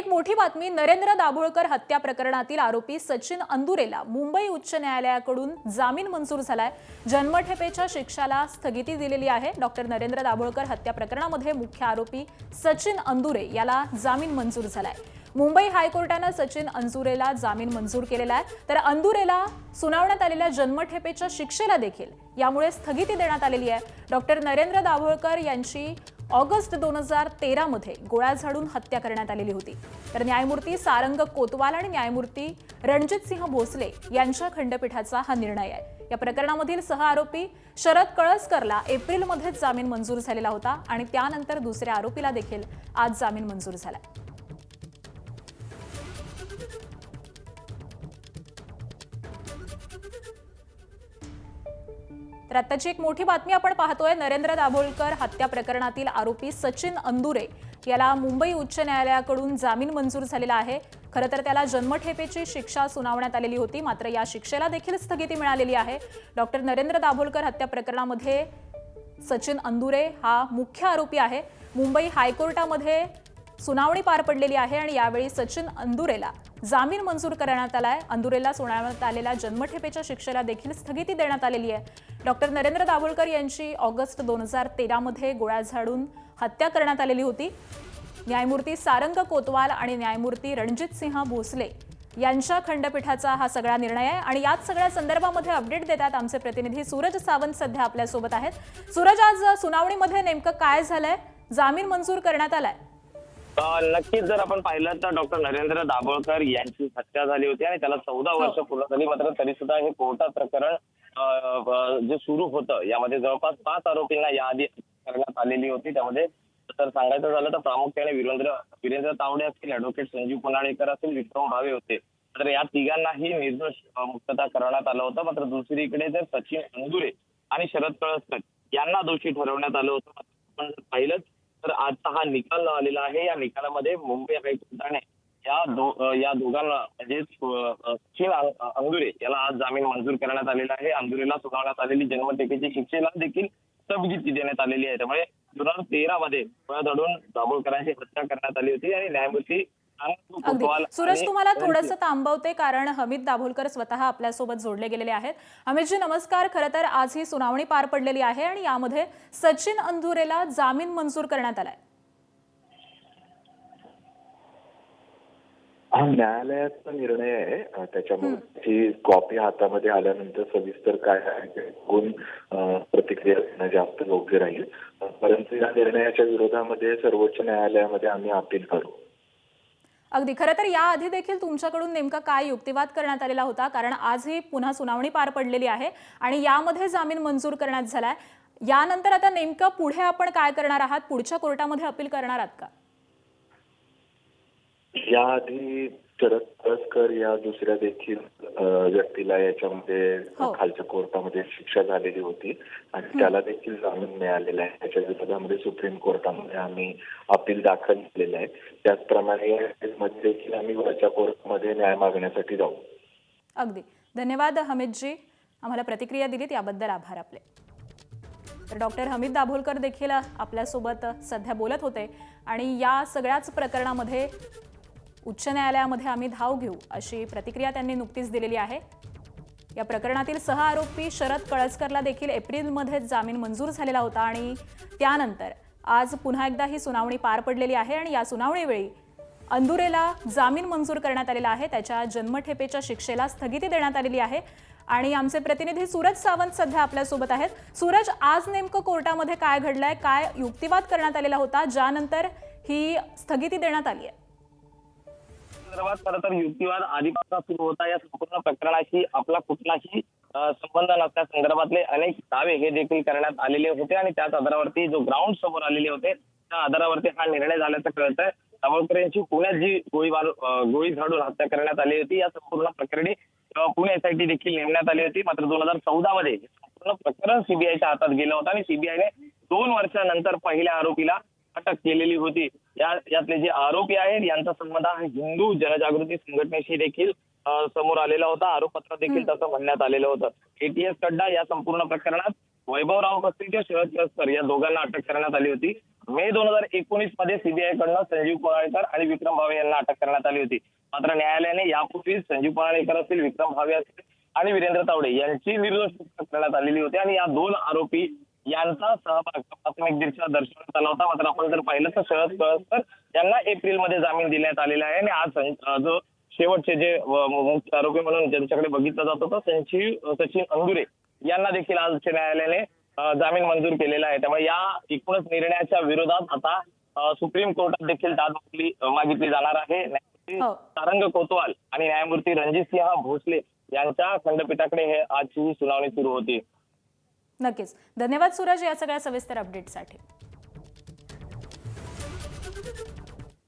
एक मोठी बातमी। नरेंद्र दाभोळकर हत्या प्रकरणातील आरोपी सचिन अंदुरेला मुंबई उच्च न्यायालयाकडून जामीन मंजूर झालाय। जन्मठेपेच्या शिक्षेला स्थगिती दिलेली आहे। डॉक्टर नरेंद्र दाभोळकर हत्या प्रकरणामध्ये मुख्य आरोपी सचिन अंदुरे याला जामीन मंजूर झालाय। मुंबई हायकोर्टाने सचिन अंदुरेला जामीन मंजूर केलेला आहे। तर अंदुरेला सुनावण्यात आलेल्या जन्मठेपेच्या शिक्षेला देखील यामुळे स्थगिती देण्यात आलेली आहे। डॉक्टर नरेंद्र दाभोळकर यांची ऑगस्ट 2013 मध्ये गोळ्या झाडून हत्या करण्यात आलेली होती। तर न्यायमूर्ती सारंग कोतवाल आणि न्यायमूर्ती रणजित सिंह भोसले यांच्या खंडपीठाचा हा निर्णय आहे। या प्रकरणामधील सहआरोपी शरद कळसकरला एप्रिलमध्ये जामीन मंजूर झालेला होता आणि त्यानंतर दुसऱ्या आरोपीला देखील आज जामीन मंजूर झाला। तर आताची एक मोठी बातमी आपण पाहतोय। नरेंद्र दाभोळकर हत्या प्रकरणातील आरोपी सचिन अंदुरे याला मुंबई उच्च न्यायालयाकडून जामीन मंजूर झालेला आहे। खरं तर त्याला जन्मठेपेची शिक्षा सुनावण्यात आलेली होती, मात्र या शिक्षेला देखील स्थगिती मिळालेली आहे। डॉक्टर नरेंद्र दाभोळकर हत्या प्रकरणामध्ये सचिन अंदुरे हा मुख्य आरोपी आहे। मुंबई हायकोर्टामध्ये सुनावणी पार पडलेली आहे आणि यावेळी सचिन अंदुरेला जामीन मंजूर करण्यात आलाय। अंदुरेला सुनावण्यात आलेल्या जन्मठेपेच्या शिक्षेला देखील स्थगिती देण्यात आलेली आहे। डॉक्टर नरेंद्र दाभोळकर यांची ऑगस्ट 2013 मध्ये गोळ्या झाडून हत्या करण्यात आलेली होती। न्यायमूर्ती सारंग कोतवाल आणि न्यायमूर्ती रणजित सिंह भोसले यांच्या खंडपीठाचा हा सगळा निर्णय आहे। आणि याच सगळ्या संदर्भामध्ये अपडेट देतात आमचे प्रतिनिधी सूरज सावंत सध्या आपल्या सोबत आहेत। सूरज, आज सुनावणीमध्ये नेमकं काय झालंय? जामीन मंजूर करण्यात आलाय? नक्कीच जर आपण पाहिलं तर डॉक्टर नरेंद्र दाभोळकर यांची हत्या झाली होती आणि त्याला 14 वर्ष पूर्ण झाली, मात्र तरी सुद्धा हे कोर्टात प्रकरण जे सुरू होतं यामध्ये जवळपास 5 आरोपींना याआधी करण्यात आलेली होती। त्यामध्ये तर सांगायचं झालं तर प्रामुख्याने वीरेंद्र तावडे असतील, ॲडव्होकेट संजीव पुनाळेकर असतील, विक्रम भावे होते। तर या तिघांनाही निर्दोष मुक्तता करण्यात आलं होतं। मात्र दुसरीकडे जर सचिन अंदुरे आणि शरद कळसकर यांना दोषी ठरवण्यात आलं होतं। आपण पाहिलं तर आजचा हा निकाल आलेला आहे। या निकालामध्ये मुंबई हायकोर्टाने या दोघांना म्हणजे सचिन अंदुरे याला आज जामीन मंजूर करण्यात आलेला आहे। अंदुरेला सुनावण्यात आलेली जन्मठेपेची शिक्षेला देखील स्थगिती देण्यात आलेली आहे। त्यामुळे 2013 मध्ये गोळ्या झाडून दाभोळकरांची हत्या करण्यात आली होती आणि न्यायमूर्ती सूरज, तुम्हाला थोडंसं थांबवते कारण हमीद दाभोळकर स्वतः आपल्यासोबत जोडले गेलेले आहेत। हमीदजी नमस्कार। खरं तर आज ही सुनावणी पार पडलेली आहे आणि यामध्ये सचिन अंदुरेला जामीन मंजूर करण्यात आलाय। हा न्यायालयाचा निर्णय आहे। त्याच्यामुळे कॉपी हातामध्ये आल्यानंतर सविस्तर काय आहे कोण प्रतिक्रिया देणं जास्त योग्य राहील। परंतु या निर्णयाच्या विरोधामध्ये सर्वोच्च न्यायालयामध्ये आम्ही अपील करू। अगदी खरं तर याआधी देखील तुमच्याकडून नेमका काय युक्तिवाद करण्यात आलेला होता? कारण आजही पुन्हा सुनावणी पार पडलेली आहे आणि यामध्ये जामीन मंजूर करण्यात झालाय। यानंतर आता नेमकं पुढे आपण काय करणार आहात? पुढच्या कोर्टामध्ये अपील करणार आहात का? याआधी शरद कळसकर या दुसऱ्या देखील व्यक्तीला याच्यामध्ये खालच्या कोर्टामध्ये शिक्षा झालेली होती आणि त्याला देखील जामीन मिळालेला आहे। त्याच्या विरोधामध्ये सुप्रीम कोर्टामध्ये आम्ही अपील दाखल केलेलं आहे। त्याचप्रमाणे देखील आम्ही वरच्या कोर्टामध्ये न्याय मागण्यासाठी जाऊ। अगदी धन्यवाद हमीदजी, आम्हाला प्रतिक्रिया दिलीत याबद्दल आभार आपले। तर डॉक्टर हमीद दाभोळकर देखील आपल्यासोबत सध्या बोलत होते आणि या सगळ्याच प्रकरणामध्ये उच्च न्यायालयामध्ये आम्ही धाव घेऊ अशी प्रतिक्रिया त्यांनी नुकतीच दिलेली आहे। या प्रकरणातील सहआरोपी शरद कळसकरला देखील एप्रिलमध्ये जामीन मंजूर झालेला होता आणि त्यानंतर आज पुन्हा एकदा ही सुनावणी पार पडलेली आहे आणि या सुनावणीवेळी अंदुरेला जामीन मंजूर करण्यात आलेला आहे। त्याच्या जन्मठेपेच्या शिक्षेला स्थगिती देण्यात आलेली आहे आणि आमचे प्रतिनिधी सूरज सावंत सध्या आपल्यासोबत आहेत। सूरज, आज नेमकं कोर्टामध्ये काय घडलंय? काय युक्तिवाद करण्यात आलेला होता ज्यानंतर ही स्थगिती देण्यात आली आहे? खरं तर युक्तिवाद आधीपासून सुरू होता। या संपूर्ण प्रकरणाशी आपला कुठलाही संबंध नसल्या संदर्भातले अनेक दावे हे देखील करण्यात आलेले होते आणि त्याच आधारावरती जो ग्राउंड समोर आलेले होते त्या आधारावरती हा निर्णय झाल्याचं कळतंय। दाभोळकर यांची पुण्यात जी गोळी झाडून हत्या करण्यात आली होती या संपूर्ण प्रकरणी पुणे SIT देखील नेमण्यात आली होती। मात्र 2014 मध्ये संपूर्ण प्रकरण सीबीआयच्या हातात गेलं होतं आणि सीबीआयने 2 वर्षानंतर पहिल्या आरोपीला अटक केलेली होती। यातले जे आरोपी आहेत यांचा संबंध हा हिंदू जनजागृती संघटनेशी देखील समोर आलेला होता। आरोपपत्रात देखील तसं म्हणण्यात आलेलं होतं। ATS कड्डा या संपूर्ण प्रकरणात वैभवराव कसबे, शरद कळसकर या दोघांना अटक करण्यात आली होती। मे 2019 मध्ये सीबीआय कडनं संजीव पराळकर आणि विक्रम भावे यांना अटक करण्यात आली होती. मात्र न्यायालयाने यापूर्वीच संजीव पराळकर असतील, विक्रम भावे असतील आणि वीरेंद्र तावडे यांची निर्दोष मुक्तता करण्यात आलेली होती आणि या 2 आरोपी यांचा सहभाग प्राथमिकदृष्ट्या दर्शवण्यात आला होता. मात्र आपण जर पाहिलं तर शरद कळसकर यांना एप्रिलमध्ये जामीन देण्यात आलेला आहे आणि आज जो शेवटचे जे मुख्य आरोपी म्हणून ज्यांच्याकडे बघितलं जात होतं सचिन अंदुरे यांना देखील आज उच्च न्यायालयाने जामीन मंजूर केलेला आहे. त्यामुळे या एकूणच निर्णयाच्या विरोधात आता सुप्रीम कोर्टात देखील दाद मागितली जाणार आहे. न्यायमूर्ती सारंग कोतवाल आणि न्यायमूर्ती रणजितसिंह भोसले यांच्या खंडपीठाकडे हे आजची सुनावणी सुरू होती. नक्कीच. धन्यवाद सूरज या सगळ्या सविस्तर अपडेटसाठी.